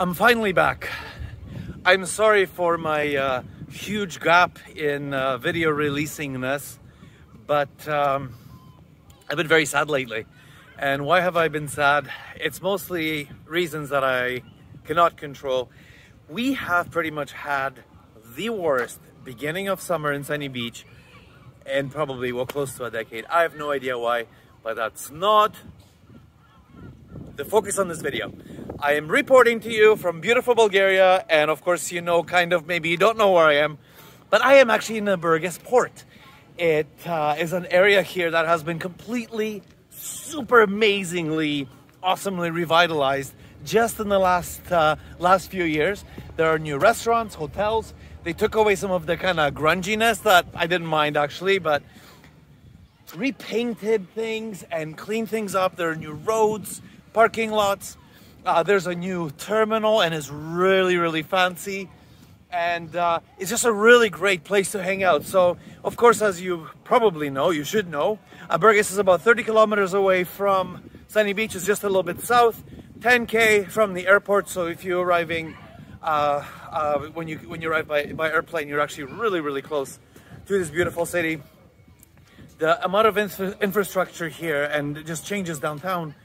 I'm finally back. I'm sorry for my huge gap in video releasing this, but I've been very sad lately. And why have I been sad? It's mostly reasons that I cannot control. We have pretty much had the worst beginning of summer in Sunny Beach in probably, well, close to a decade. I have no idea why, but that's not the focus on this video. I am reporting to you from beautiful Bulgaria, and of course, you know, kind of, maybe you don't know where I am, but I am actually in the Burgas port. It is an area here that has been completely, super amazingly, awesomely revitalized just in the last few years. There are new restaurants, hotels. They took away some of the kind of grunginess that I didn't mind actually, but repainted things and cleaned things up. There are new roads, parking lots. There's a new terminal and it's really, really fancy. And it's just a really great place to hang out. So, of course, as you probably know, you should know, Burgas is about 30 kilometers away from Sunny Beach. It's just a little bit south, 10K from the airport. So if you're arriving, when you arrive by airplane, you're actually really, really close to this beautiful city. The amount of infrastructure here and it just changes downtown.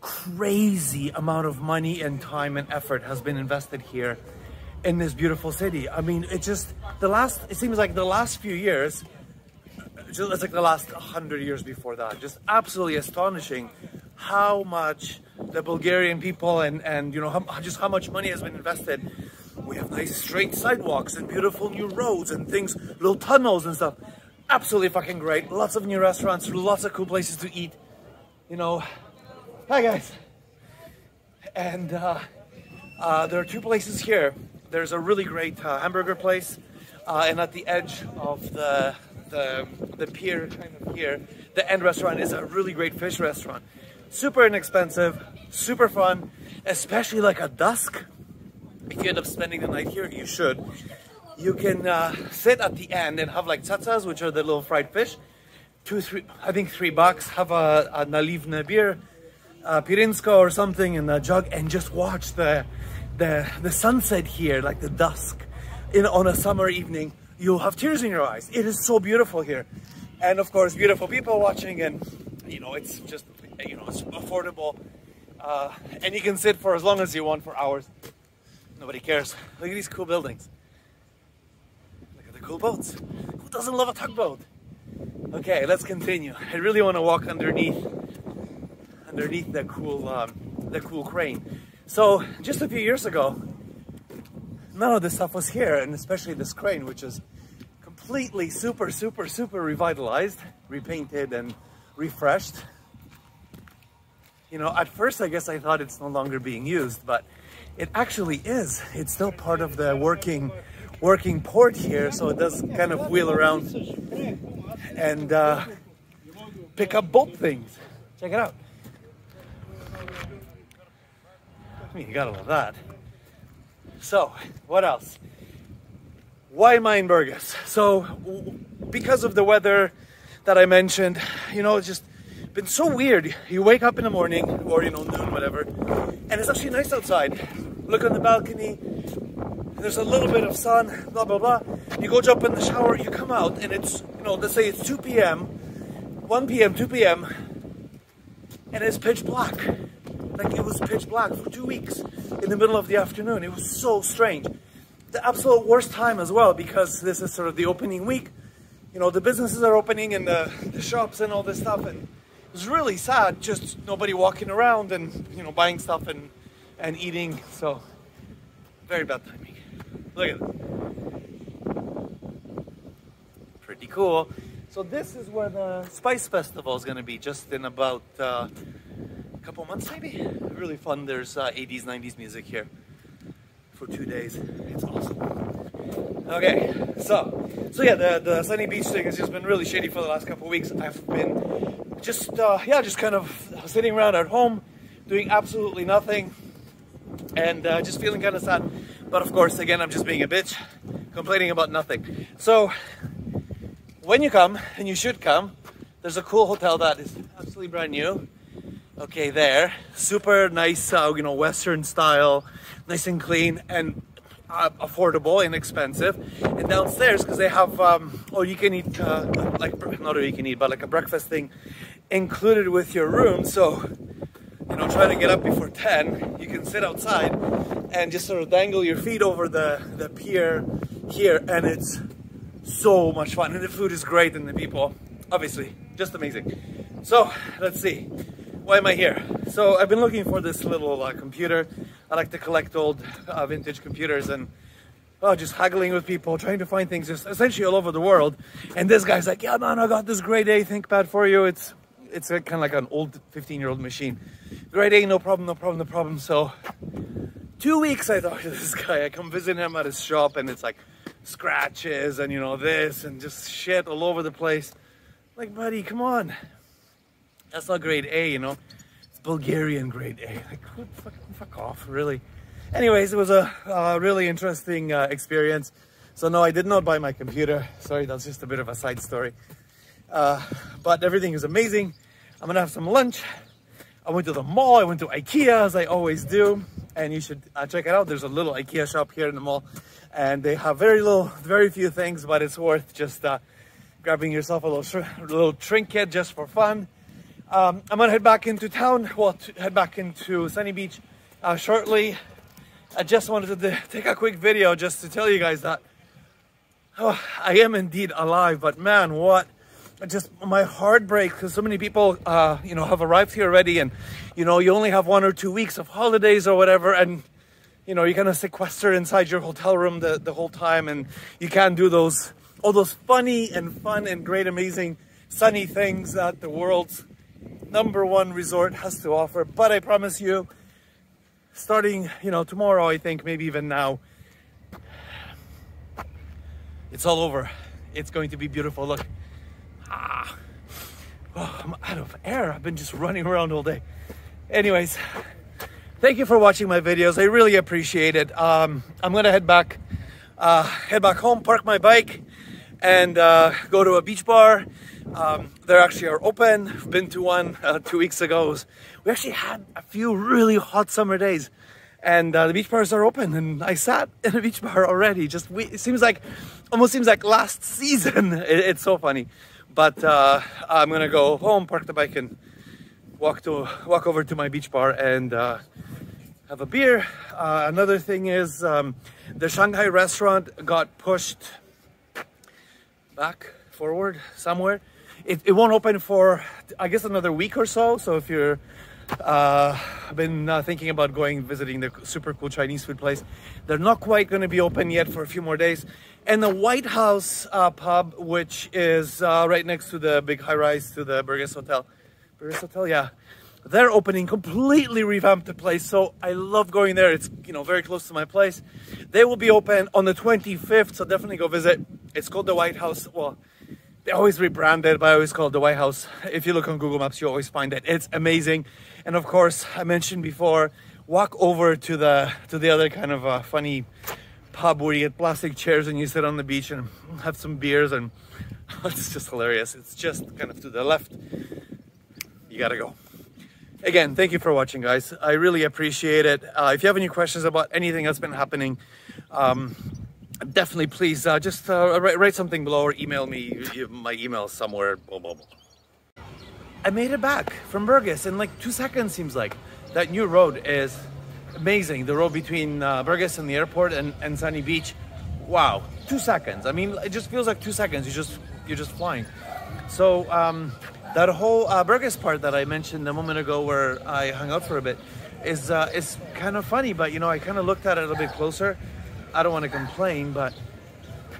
Crazy amount of money and time and effort has been invested here in this beautiful city. I mean, it seems like the last few years, it's like the last 100 years before that, just absolutely astonishing how much the Bulgarian people and you know, how much money has been invested. We have nice straight sidewalks and beautiful new roads and things, little tunnels and stuff. Absolutely fucking great. Lots of new restaurants, lots of cool places to eat. You know, hi guys. And there are two places here. There's a really great hamburger place, and at the edge of the pier, kind of here, the end restaurant is a really great fish restaurant. Super inexpensive, super fun, especially like at dusk. If you end up spending the night here, you should. You can sit at the end and have like tzatzas, which are the little fried fish. I think $3. Have a nalivne beer, pirinsko or something in a jug, and just watch the sunset here, like the dusk on a summer evening. You'll have tears in your eyes. It is so beautiful here. And of course, beautiful people watching, and you know, it's just, you know, it's affordable. And you can sit for as long as you want, for hours. Nobody cares. Look at these cool buildings. Look at the cool boats. Who doesn't love a tugboat? Okay, let's continue. I really want to walk underneath the cool crane. So just a few years ago, none of this stuff was here, and especially this crane, which is completely super revitalized, repainted and refreshed. You know, at first I guess I thought it's no longer being used, but it actually is. It's still part of the working port here, so it does kind of wheel around and pick up boat things. Check it out. I mean, you gotta love that. So, what else? Why am I in Burgas? So, because of the weather that I mentioned, you know, it's just been so weird. You wake up in the morning, or, you know, noon, whatever, and it's actually nice outside. Look on the balcony, there's a little bit of sun, blah, blah, blah. You go jump in the shower, you come out, and it's, you know, let's say it's 2 p.m., 1 p.m., 2 p.m., and it's pitch black. Like, it was pitch black for 2 weeks in the middle of the afternoon. It was so strange. The absolute worst time as well, because this is sort of the opening week. You know, the businesses are opening and the shops and all this stuff. And it was really sad, just nobody walking around and, you know, buying stuff and eating. So, very bad timing. Look at it. Pretty cool. So this is where the Spice Festival is going to be, just in about couple months maybe. Really fun. There's 80s, 90s music here for 2 days. It's awesome. Okay, so yeah, the Sunny Beach thing has just been really shitty for the last couple of weeks. I've been just kind of sitting around at home doing absolutely nothing and just feeling kind of sad. But of course, again, I'm just being a bitch, complaining about nothing. So when you come, and you should come, there's a cool hotel that is absolutely brand new. Okay, there, super nice, you know, Western style, nice and clean and affordable, inexpensive. And downstairs, because they have all you can eat, like not all you can eat, but like a breakfast thing included with your room. So, you know, try to get up before 10. You can sit outside and just sort of dangle your feet over the pier here, and it's so much fun. And the food is great, and the people, obviously, just amazing. So let's see. Why am I here? So I've been looking for this little computer. I like to collect old vintage computers and just haggling with people, trying to find things just essentially all over the world. And this guy's like, yeah man, I got this grade A ThinkPad for you. It's kind of like an old 15-year-old machine. Grade A, no problem, no problem, no problem. So 2 weeks I talked to this guy. I come visit him at his shop and it's like scratches and, you know, this and just shit all over the place. Like, buddy, come on. That's not grade A, you know. It's Bulgarian grade A. Like, fuck off, really. Anyways, it was a really interesting experience. So no, I did not buy my computer. Sorry, that's just a bit of a side story. But everything is amazing. I'm gonna have some lunch. I went to the mall. I went to IKEA, as I always do. And you should check it out. There's a little IKEA shop here in the mall. And they have very few things, but it's worth just grabbing yourself a little trinket just for fun. I'm gonna head back into town, head back into Sunny Beach shortly. I just wanted to take a quick video just to tell you guys that I am indeed alive, but man, what, just my heart breaks because so many people, you know, have arrived here already, and, you know, you only have 1 or 2 weeks of holidays or whatever, and, you know, you're gonna sequester inside your hotel room the whole time, and you can't do all those funny and fun and great, amazing, sunny things that the world's #1 resort has to offer. But I promise you, starting, you know, tomorrow, I think, maybe even now, it's all over. It's going to be beautiful. Look, oh, I'm out of air. I've been just running around all day. Anyways, thank you for watching my videos. I really appreciate it. I'm gonna head back home, park my bike, and go to a beach bar. They actually are open. I've been to one 2 weeks ago. We actually had a few really hot summer days, and the beach bars are open, and I sat in a beach bar already. It almost seems like last season. It's so funny. But I'm gonna go home, park the bike, and walk over to my beach bar and have a beer. Another thing is the Shanghai restaurant got pushed back, forward, somewhere. It won't open for, I guess, another week or so. So if you're been thinking about visiting the super cool Chinese food place, they're not quite going to be open yet for a few more days. And the White House pub, which is right next to the big high-rise to the Burgas Hotel. Burgas Hotel, yeah. They're opening, completely revamped the place. So I love going there. It's, you know, very close to my place. They will be open on the 25th, so definitely go visit. It's called the White House. Well, they always rebrand it, but I always call it the White House. If you look on Google Maps, you always find it. It's amazing. And of course, I mentioned before, walk over to the other kind of funny pub where you get plastic chairs and you sit on the beach and have some beers, and it's just hilarious. It's just kind of to the left. You gotta go. Again, thank you for watching, guys. I really appreciate it. If you have any questions about anything that's been happening, definitely please just write something below or email me. My email is somewhere. Blah, blah, blah. I made it back from Burgas in like 2 seconds, seems like. That new road is amazing. The road between Burgas and the airport and Sunny Beach. Wow, 2 seconds. I mean, it just feels like 2 seconds. You're just flying. So that whole Burgas part that I mentioned a moment ago, where I hung out for a bit, is kind of funny. But you know, I kind of looked at it a little bit closer. I don't want to complain, but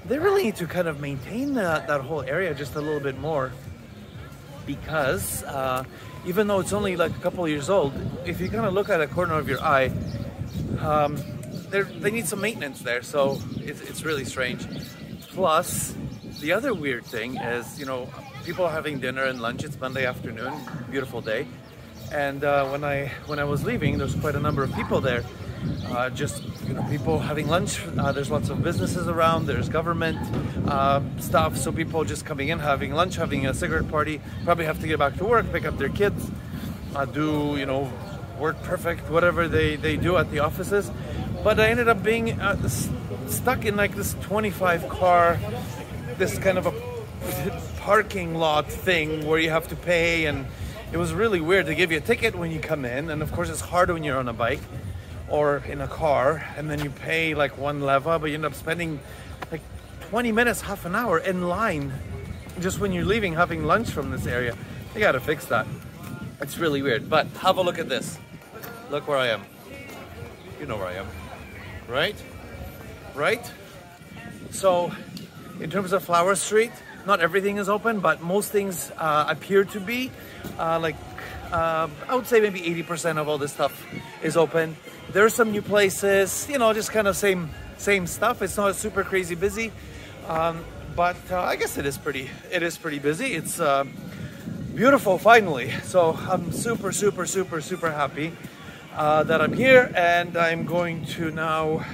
they really need to kind of maintain that whole area just a little bit more, because even though it's only like a couple of years old, if you kind of look at a corner of your eye, they need some maintenance there. So it's really strange. Plus, the other weird thing is, you know, people are having dinner and lunch. It's Monday afternoon, beautiful day, and when I was leaving, there's quite a number of people there. Just, you know, people having lunch. There's lots of businesses around. There's government stuff. So people just coming in, having lunch, having a cigarette party. Probably have to get back to work, pick up their kids. do, you know, work perfect, whatever they do at the offices. But I ended up being stuck in like this 25 car, this kind of a parking lot thing where you have to pay, and it was really weird. They give you a ticket when you come in, and of course it's hard when you're on a bike or in a car, and then you pay like one leva, but you end up spending like 20 minutes, half an hour in line just when you're leaving, having lunch from this area. They gotta fix that. It's really weird. But have a look at this. Look where I am. You know where I am, right? Right? So in terms of Flower Street, not everything is open, but most things appear to be. I would say maybe 80% of all this stuff is open. There are some new places, you know, just kind of same stuff. It's not super crazy busy, but I guess it is pretty busy. It's beautiful finally. So I'm super happy that I'm here, and I'm going to now.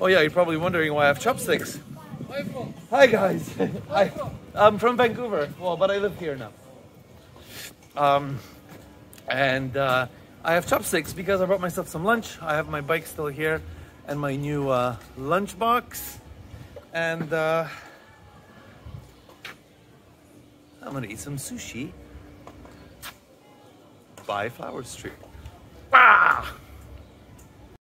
Oh yeah, you're probably wondering why I have chopsticks. Hi guys. I'm from Vancouver, well, but I live here now. I have chopsticks because I brought myself some lunch. I have my bike still here and my new lunch box, and I'm gonna eat some sushi by Flower Street.